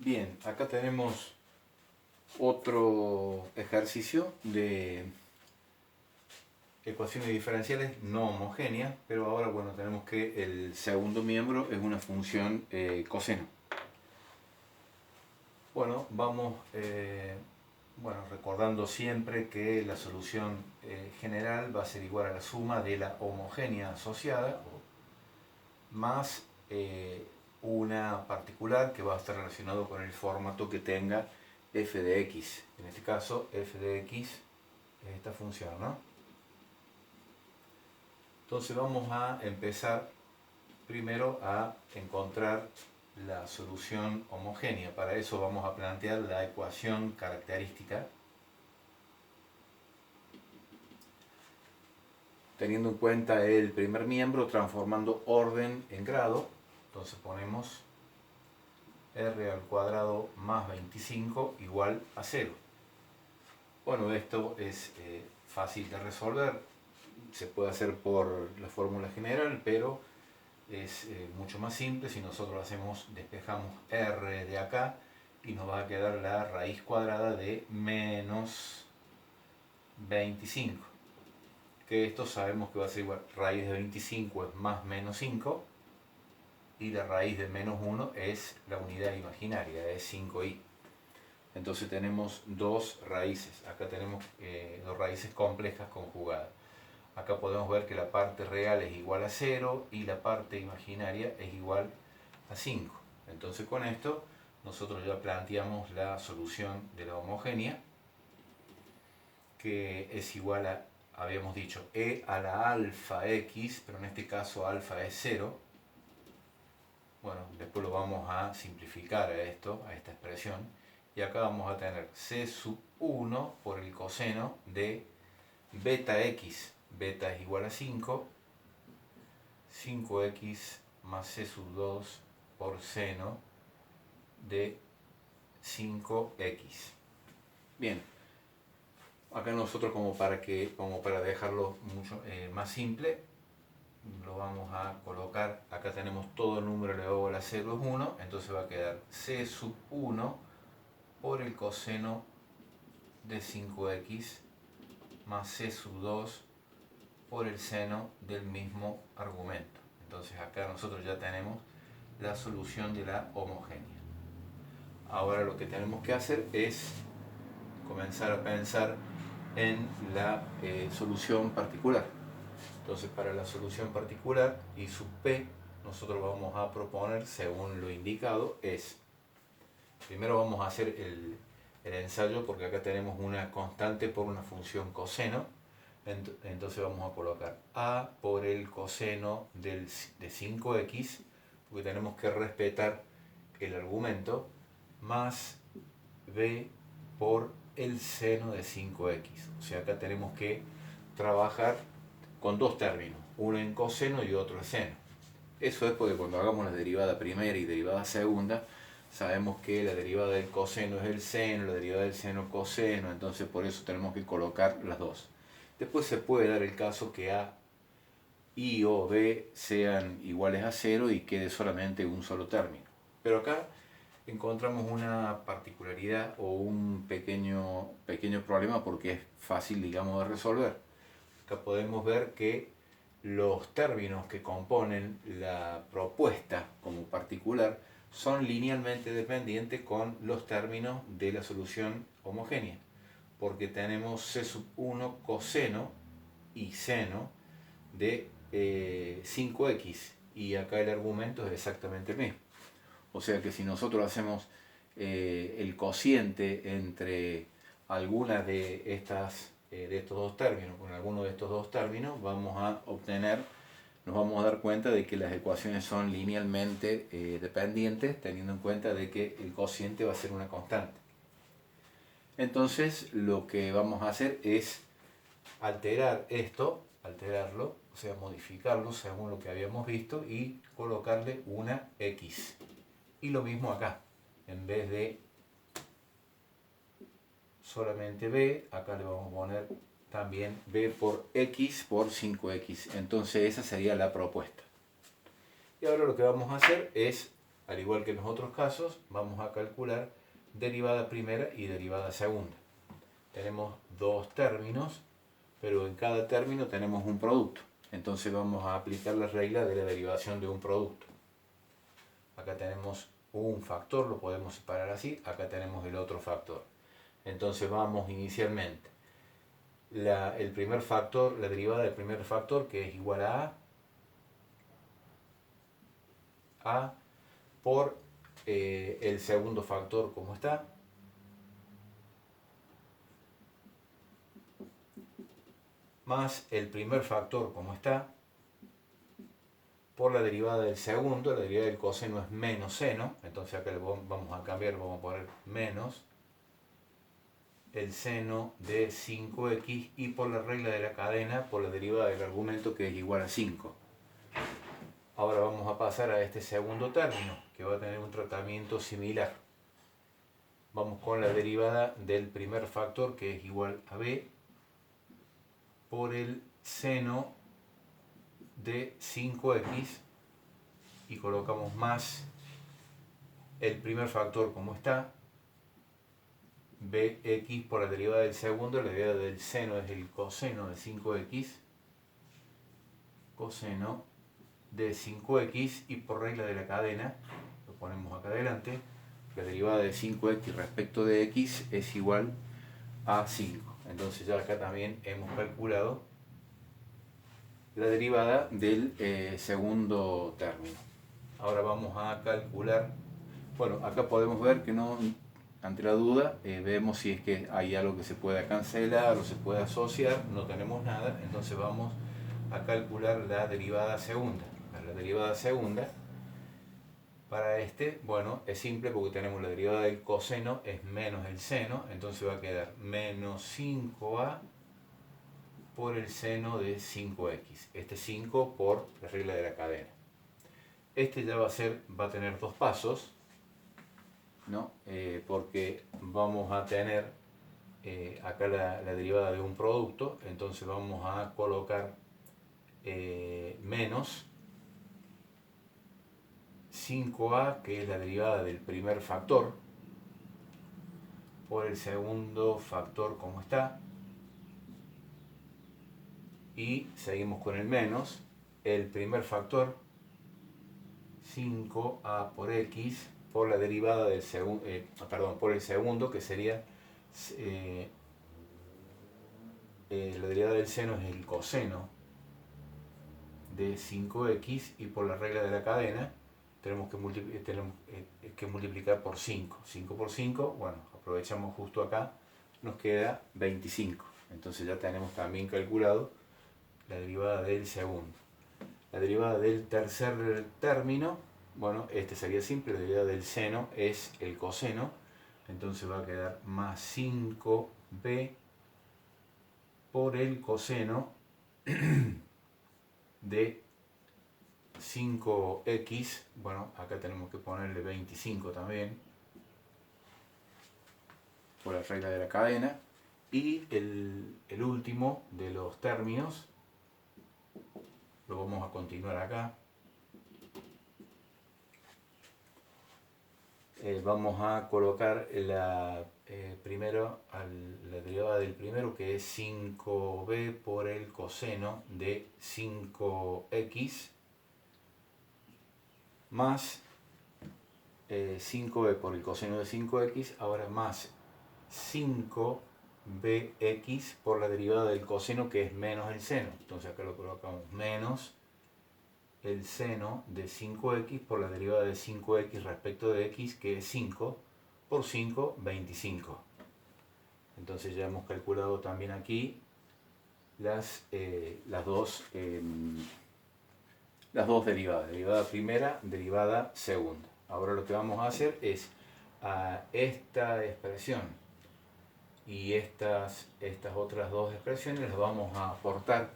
Bien, acá tenemos otro ejercicio de ecuaciones diferenciales no homogéneas, pero ahora bueno, tenemos que el segundo miembro es una función coseno. Bueno, vamos recordando siempre que la solución general va a ser igual a la suma de la homogénea asociada más una particular que va a estar relacionado con el formato que tenga f de x. En este caso, f de x es esta función, ¿no? Entonces vamos a empezar primero a encontrar la solución homogénea. Para eso vamos a plantear la ecuación característica, teniendo en cuenta el primer miembro, transformando orden en grado. Entonces ponemos r al cuadrado más 25 igual a 0. Bueno, esto es fácil de resolver. Se puede hacer por la fórmula general, pero es mucho más simple si nosotros despejamos r de acá y nos va a quedar la raíz cuadrada de menos 25. Que esto sabemos que va a ser igual, raíz de 25 es más menos 5 y la raíz de menos 1 es la unidad imaginaria, es 5i. Entonces tenemos dos raíces, acá tenemos dos raíces complejas conjugadas. Acá podemos ver que la parte real es igual a 0 y la parte imaginaria es igual a 5. Entonces con esto nosotros ya planteamos la solución de la homogénea, que es igual a, habíamos dicho, e a la alfa x, pero en este caso alfa es 0. Bueno, después lo vamos a simplificar a esto, a esta expresión. Y acá vamos a tener c sub 1 por el coseno de beta x. Beta es igual a 5. 5x más c sub 2 por seno de 5x. Bien, acá nosotros como para dejarlo mucho más simple, lo vamos a colocar, acá tenemos todo el número elevado a la 0 es 1, entonces va a quedar c sub 1 por el coseno de 5x más c sub 2 por el seno del mismo argumento. Entonces acá nosotros ya tenemos la solución de la homogénea. Ahora lo que tenemos que hacer es comenzar a pensar en la solución particular. Entonces para la solución particular, I sub p, nosotros vamos a proponer, según lo indicado, primero vamos a hacer el ensayo, porque acá tenemos una constante por una función coseno. Entonces vamos a colocar a por el coseno de 5x, porque tenemos que respetar el argumento, más b por el seno de 5x. O sea, acá tenemos que trabajar con dos términos, uno en coseno y otro en seno. Eso es porque cuando hagamos la derivada primera y derivada segunda, sabemos que la derivada del coseno es el seno, la derivada del seno coseno, entonces por eso tenemos que colocar las dos. Después se puede dar el caso que a y o b sean iguales a 0 y quede solamente un solo término. Pero acá encontramos una particularidad o un pequeño problema, porque es fácil, digamos, de resolver. Acá podemos ver que los términos que componen la propuesta como particular son linealmente dependientes con los términos de la solución homogénea, porque tenemos c sub 1 coseno y seno de 5x, y acá el argumento es exactamente el mismo. O sea que si nosotros hacemos el cociente entre alguna de estos dos términos, con alguno de estos dos términos, nos vamos a dar cuenta de que las ecuaciones son linealmente dependientes, teniendo en cuenta de que el cociente va a ser una constante. Entonces lo que vamos a hacer es alterarlo, o sea, modificarlo según lo que habíamos visto y colocarle una x. Y lo mismo acá, en vez de solamente b, acá le vamos a poner también b por x por 5x. Entonces esa sería la propuesta. Y ahora lo que vamos a hacer es al igual que en los otros casos, vamos a calcular derivada primera y derivada segunda. Tenemos dos términos, pero en cada término tenemos un producto. Entonces vamos a aplicar la regla de la derivación de un producto. Acá tenemos un factor, lo podemos separar así, acá tenemos el otro factor. Entonces vamos inicialmente, el primer factor, la derivada del primer factor, que es igual a A por el segundo factor como está, más el primer factor como está, por la derivada del segundo. La derivada del coseno es menos seno, entonces acá vamos a cambiar, vamos a poner menos el seno de 5x, y por la regla de la cadena, por la derivada del argumento, que es igual a 5. Ahora vamos a pasar a este segundo término, que va a tener un tratamiento similar. Vamos con la derivada del primer factor, que es igual a b, por el seno de 5x, y colocamos más el primer factor como está, bx por la derivada del segundo. La derivada del seno es el coseno de 5x, coseno de 5x, y por regla de la cadena, lo ponemos acá adelante, la derivada de 5x respecto de x es igual a 5. Entonces ya acá también hemos calculado la derivada del segundo término. Ahora vamos a calcular, bueno, acá podemos ver que no, ante la duda, vemos si es que hay algo que se pueda cancelar o se puede asociar. No tenemos nada, entonces vamos a calcular la derivada segunda. La derivada segunda para este, bueno, es simple porque tenemos la derivada del coseno es menos el seno, entonces va a quedar menos 5a por el seno de 5x. Este 5 por la regla de la cadena. Este ya va a tener dos pasos, ¿no? Porque vamos a tener acá la derivada de un producto, entonces vamos a colocar menos 5a, que es la derivada del primer factor, por el segundo factor como está, y seguimos con el menos el primer factor 5a por x por la derivada del por el segundo, que sería la derivada del seno es el coseno de 5x, y por la regla de la cadena tenemos que multiplicar por 5. 5 por 5, bueno, aprovechamos justo acá, nos queda 25. Entonces ya tenemos también calculado la derivada del segundo. La derivada del tercer término, bueno, este sería simple, la derivada del seno es el coseno, entonces va a quedar más 5b por el coseno de 5x, bueno, acá tenemos que ponerle 25 también, por la regla de la cadena, y el último de los términos, lo vamos a continuar acá. Vamos a colocar primero la derivada del primero, que es 5b por el coseno de 5x, más 5b por el coseno de 5x, ahora más 5bx por la derivada del coseno, que es menos el seno. Entonces acá lo colocamos menos el seno de 5x por la derivada de 5x respecto de x, que es 5 por 5, 25. Entonces ya hemos calculado también aquí las dos derivadas, derivada primera, derivada segunda. Ahora lo que vamos a hacer es a esta expresión y estas otras dos expresiones las vamos a aportar.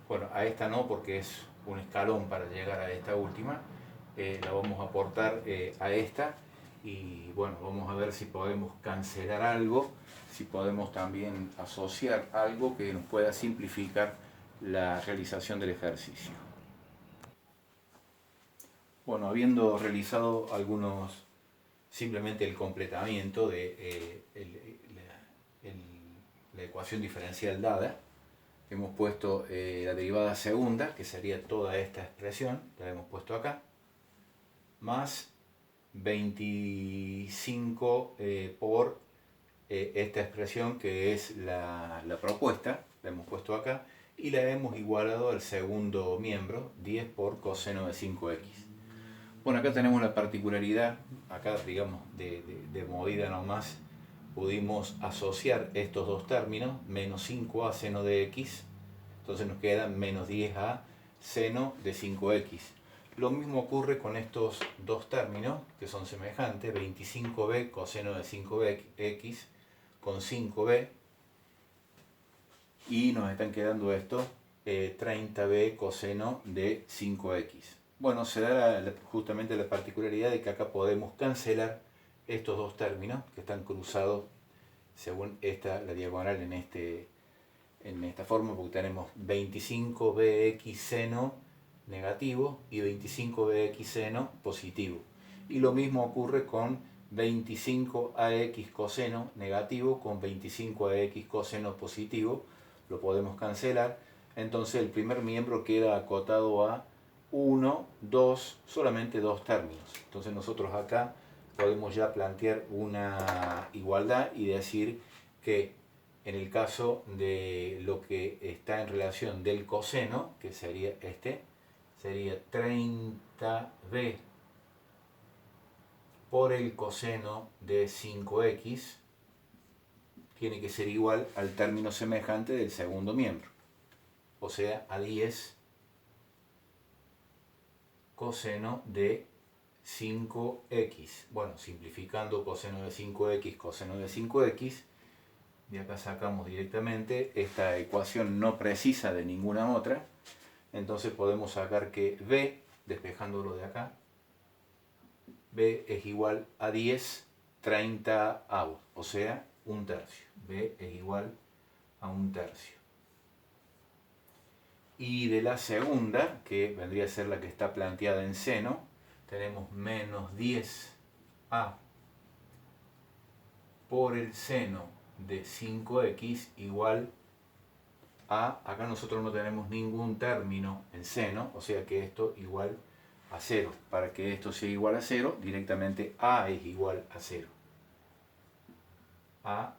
Bueno, a esta no, porque es un escalón para llegar a esta última. La vamos a aportar a esta, y bueno, vamos a ver si podemos cancelar algo, si podemos también asociar algo que nos pueda simplificar la realización del ejercicio. Bueno, habiendo realizado simplemente el completamiento de la ecuación diferencial dada, hemos puesto la derivada segunda, que sería toda esta expresión, la hemos puesto acá, más 25 por esta expresión que es la propuesta, la hemos puesto acá, y la hemos igualado al segundo miembro, 10 por coseno de 5x. Bueno, acá tenemos la particularidad, acá digamos de movida nomás, pudimos asociar estos dos términos, menos 5a seno de x, entonces nos queda menos 10a seno de 5x. Lo mismo ocurre con estos dos términos que son semejantes, 25b coseno de 5x con 5b, y nos están quedando estos 30b coseno de 5x. Bueno, se da justamente la particularidad de que acá podemos cancelar estos dos términos que están cruzados según la diagonal en esta forma, porque tenemos 25bx seno negativo y 25bx seno positivo. Y lo mismo ocurre con 25ax coseno negativo con 25ax coseno positivo. Lo podemos cancelar. Entonces el primer miembro queda acotado a 1, 2, solamente dos términos. Entonces nosotros acá podemos ya plantear una igualdad y decir que en el caso de lo que está en relación del coseno, que sería sería 30b por el coseno de 5x, tiene que ser igual al término semejante del segundo miembro, o sea, a 10 coseno de 5x. Bueno, simplificando coseno de 5x, coseno de 5x, de acá sacamos directamente esta ecuación no precisa de ninguna otra, entonces podemos sacar que b, despejándolo de acá, b es igual a 10 30avos, o sea, un tercio. b es igual a un tercio. Y de la segunda, que vendría a ser la que está planteada en seno, tenemos menos 10a por el seno de 5x igual a, acá nosotros no tenemos ningún término en seno, o sea que esto igual a 0. Para que esto sea igual a 0, directamente a es igual a 0. A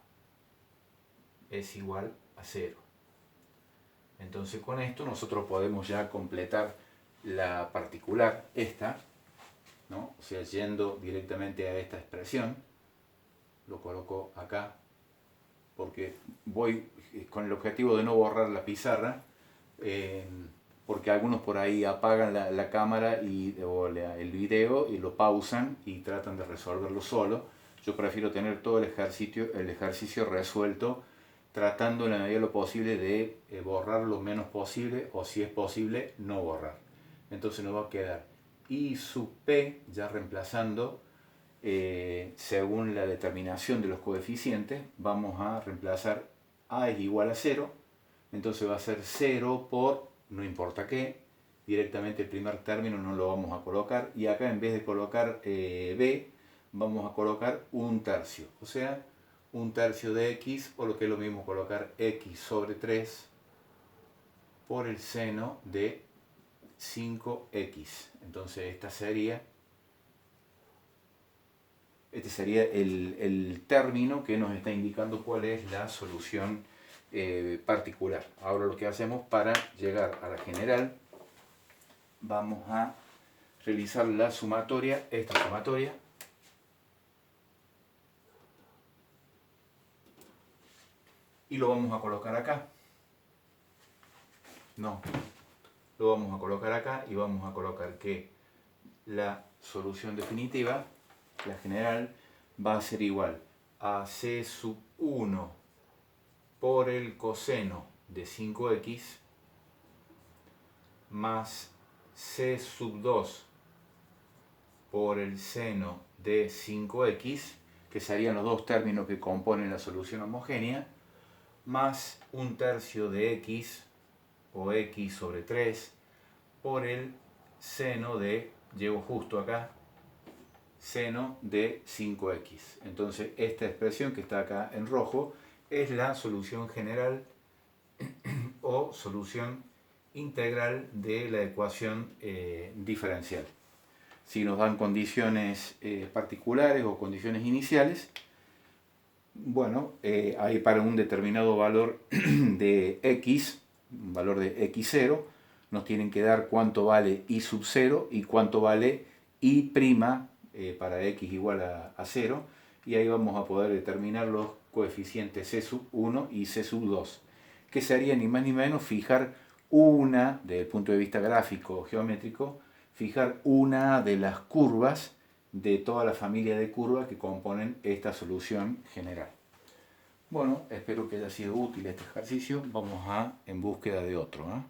es igual a 0. Entonces con esto nosotros podemos ya completar la particular esta, ¿no? O sea, yendo directamente a esta expresión, lo coloco acá, porque voy con el objetivo de no borrar la pizarra, porque algunos por ahí apagan la cámara o el video y lo pausan y tratan de resolverlo solo. Yo prefiero tener todo el ejercicio resuelto, tratando en la medida de lo posible de borrar lo menos posible, o si es posible, no borrar. Entonces nos va a quedar I sub P, ya reemplazando, según la determinación de los coeficientes, vamos a reemplazar A es igual a 0, entonces va a ser 0 por, no importa qué, directamente el primer término no lo vamos a colocar, y acá en vez de colocar B, vamos a colocar un tercio, o sea, un tercio de x, o lo que es lo mismo colocar x sobre 3 por el seno de 5x. Entonces este sería el término que nos está indicando cuál es la solución particular. Ahora lo que hacemos para llegar a la general, vamos a realizar la sumatoria, esta sumatoria, y lo vamos a colocar acá. No, lo vamos a colocar acá y vamos a colocar que la solución definitiva, la general, va a ser igual a c sub 1 por el coseno de 5x más c sub 2 por el seno de 5x, que serían los dos términos que componen la solución homogénea, más un tercio de x, o x sobre 3, por el seno de llevo justo acá seno de 5x. Entonces esta expresión que está acá en rojo es la solución general o solución integral de la ecuación diferencial. Si nos dan condiciones particulares o condiciones iniciales, bueno, hay para un determinado valor de x, un valor de x0, nos tienen que dar cuánto vale y sub 0 y cuánto vale y prima para x igual a 0, y ahí vamos a poder determinar los coeficientes c sub 1 y c sub 2, que sería ni más ni menos fijar una, desde el punto de vista gráfico o geométrico, fijar una de las curvas de toda la familia de curvas que componen esta solución general. Bueno, espero que haya sido útil este ejercicio. Vamos en búsqueda de otro, ¿eh?